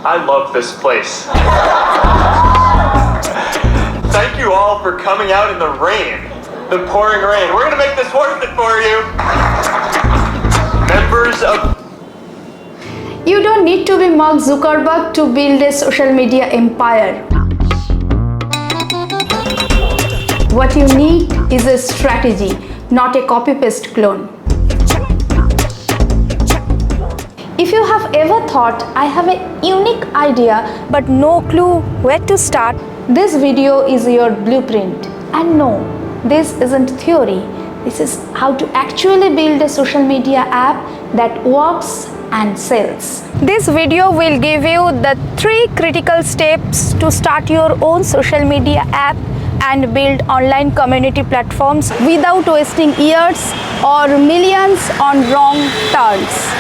I love this place. Thank you all for coming out in the rain, the pouring rain. We're gonna make this worth it for you. Members of... You don't need to be Mark Zuckerberg to build a social media empire. What you need is a strategy, not a copy-paste clone. If you have ever thought, I have a unique idea but no clue where to start, this video is your blueprint. And no, this isn't theory. This is how to actually build a social media app that works and sells. This video will give you the 3 critical steps to start your own social media app and build online community platforms without wasting years or millions on wrong turns.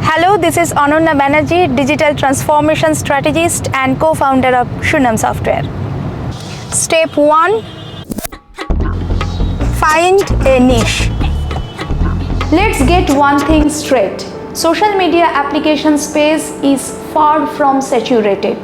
Hello, this is Ananya Banerjee, Digital Transformation Strategist and co-founder of Sunyam Software. Step 1. Find a niche. Let's get one thing straight. Social media application space is far from saturated.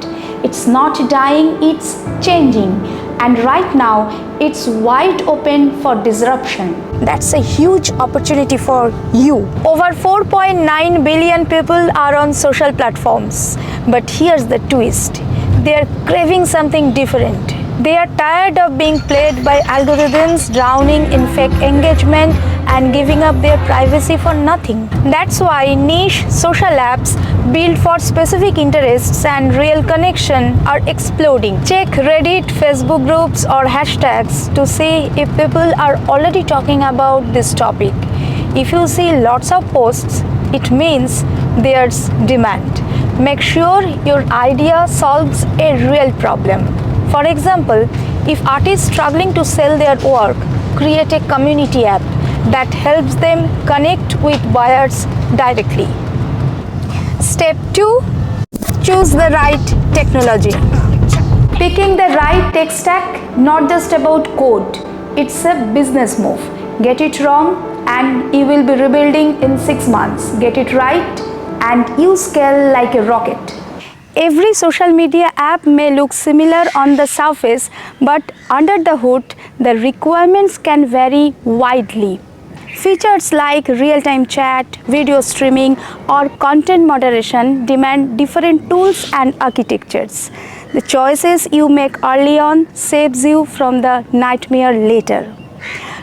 It's not dying, it's changing. And right now, it's wide open for disruption. That's a huge opportunity for you. Over 4.9 billion people are on social platforms. But here's the twist. They're craving something different. They are tired of being played by algorithms, drowning in fake engagement, and giving up their privacy for nothing. That's why niche social apps built for specific interests and real connection are exploding. Check Reddit, Facebook groups, or hashtags to see if people are already talking about this topic. If you see lots of posts, it means there's demand. Make sure your idea solves a real problem. For example, if artists struggling to sell their work, create a community app that helps them connect with buyers directly. Step 2. Choose the right technology. Picking the right tech stack, not just about code. It's a business move. Get it wrong and you will be rebuilding in 6 months. Get it right and you scale like a rocket. Every social media app may look similar on the surface, but under the hood, the requirements can vary widely. Features like real-time chat, video streaming, or content moderation demand different tools and architectures. The choices you make early on saves you from the nightmare later.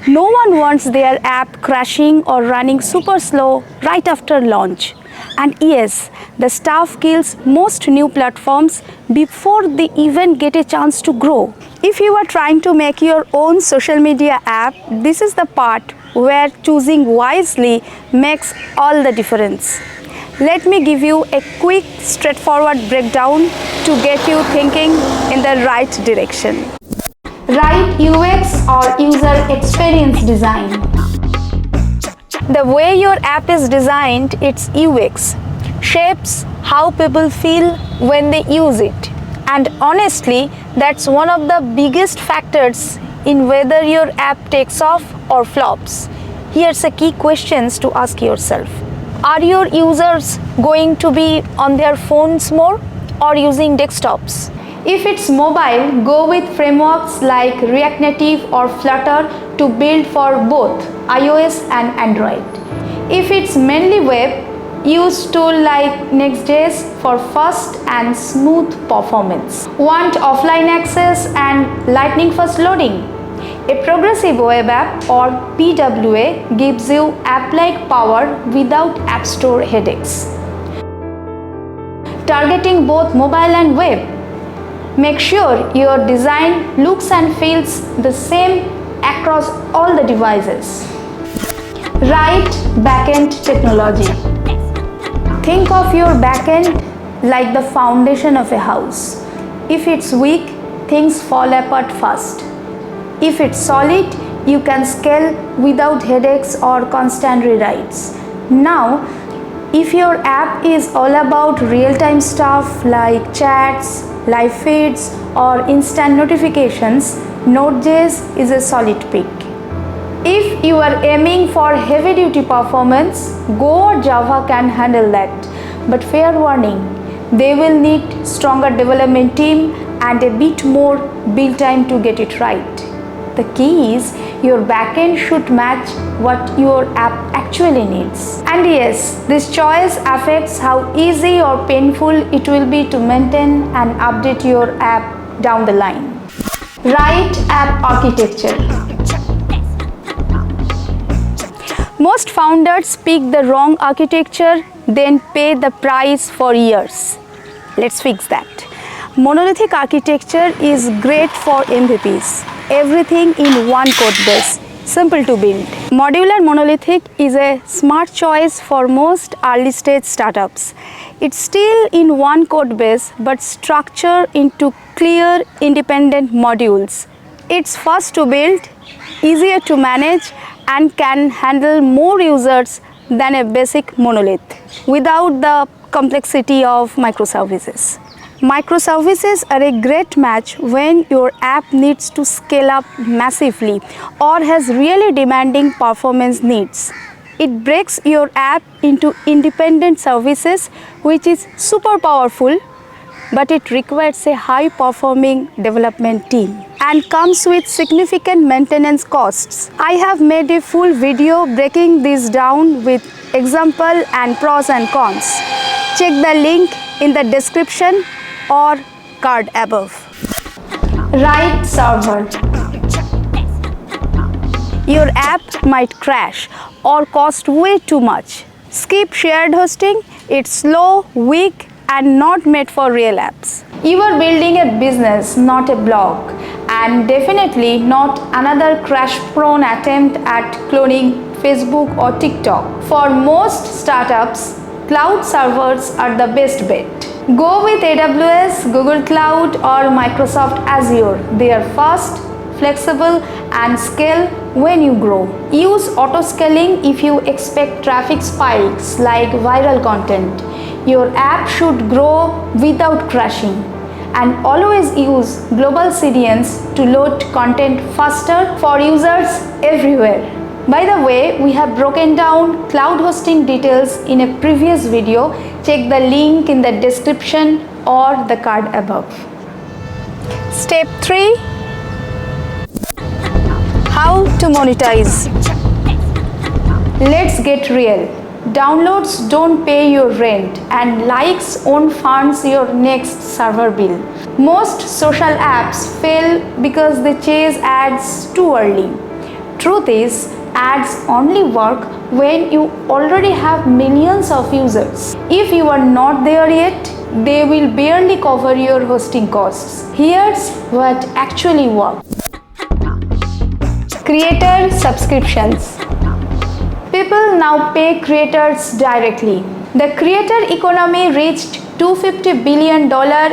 No one wants their app crashing or running super slow right after launch. And yes, the stuff kills most new platforms before they even get a chance to grow. If you are trying to make your own social media app, this is the part where choosing wisely makes all the difference. Let me give you a quick, straightforward breakdown to get you thinking in the right direction. Right UX or user experience design. The way your app is designed, its UX, shapes how people feel when they use it. And honestly, that's one of the biggest factors in whether your app takes off or flops. Here's a key questions to ask yourself. Are your users going to be on their phones more or using desktops? If it's mobile, go with frameworks like React Native or Flutter to build for both iOS and Android. If it's mainly web, use tools like Next.js for fast and smooth performance. Want offline access and lightning-fast loading? A progressive web app or PWA gives you app-like power without App Store headaches. Targeting both mobile and web. Make sure your design looks and feels the same across all the devices. Right backend technology. Think of your backend like the foundation of a house. If it's weak, things fall apart fast. If it's solid, you can scale without headaches or constant rewrites. Now, if your app is all about real-time stuff like chats, live feeds, or instant notifications, Node.js is a solid pick. If you are aiming for heavy duty performance, Go or Java can handle that. But fair warning, they will need stronger development team and a bit more build time to get it right. The key is your backend should match what your app actually needs. And yes, this choice affects how easy or painful it will be to maintain and update your app down the line. Right app architecture. Most founders pick the wrong architecture, then pay the price for years. Let's fix that. Monolithic architecture is great for MVPs. Everything in one code base, simple to build. Modular monolithic is a smart choice for most early stage startups. It's still in one code base but structured into clear independent modules. It's fast to build, easier to manage, and can handle more users than a basic monolith without the complexity of microservices. Microservices are a great match when your app needs to scale up massively or has really demanding performance needs. It breaks your app into independent services, which is super powerful, but it requires a high-performing development team and comes with significant maintenance costs. I have made a full video breaking this down with example and pros and cons. Check the link in the description or card above. Right server. Your app might crash or cost way too much. Skip shared hosting. It's slow, weak, and not made for real apps. You are building a business, not a blog, and definitely not another crash-prone attempt at cloning Facebook or TikTok. For most startups, cloud servers are the best bet. Go with AWS, Google Cloud, or Microsoft Azure. They are fast, flexible, and scale when you grow. Use auto-scaling if you expect traffic spikes like viral content. Your app should grow without crashing. And always use global CDNs to load content faster for users everywhere. By the way, we have broken down cloud hosting details in a previous video. Check the link in the description or the card above. Step 3. How to monetize. Let's get real. Downloads don't pay your rent and likes won't fund your next server bill. Most social apps fail because they chase ads too early. Truth is, ads only work when you already have millions of users. If you are not there yet, they will barely cover your hosting costs. Here's what actually works. Creator subscriptions. People now pay creators directly. The creator economy reached $250 billion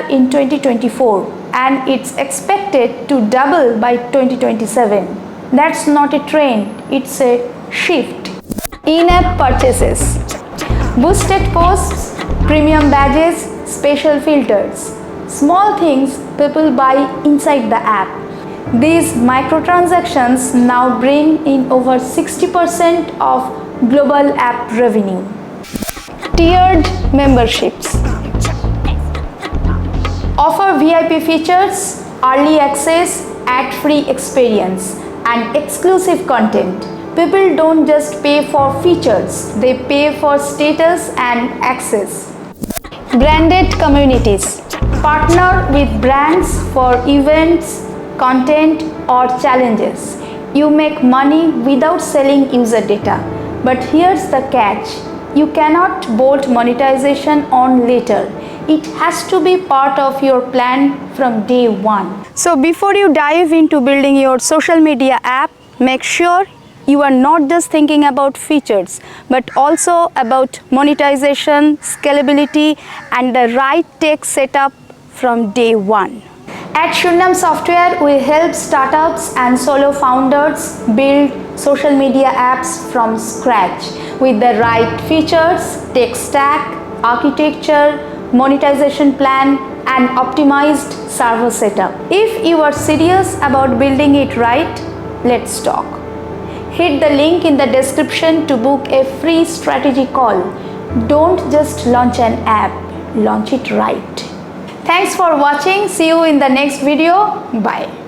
in 2024 and it's expected to double by 2027. That's not a trend, it's a shift. In-app purchases. Boosted posts, premium badges, special filters. Small things people buy inside the app. These microtransactions now bring in over 60% of global app revenue. Tiered memberships. Offer VIP features, early access, ad-free experience, and exclusive content. People don't just pay for features, they pay for status and access. Branded communities. Partner with brands for events, content, or challenges. You make money without selling user data. But here's the catch. You cannot bolt monetization on later. It has to be part of your plan from day one. So before you dive into building your social media app, make sure you are not just thinking about features, but also about monetization, scalability, and the right tech setup from day one. At Sunyam Software, we help startups and solo founders build social media apps from scratch with the right features, tech stack, architecture, monetization plan, and optimized server setup. If you are serious about building it right, let's talk. Hit the link in the description to book a free strategy call. Don't just launch an app, launch it right. Thanks for watching. See you in the next video. Bye.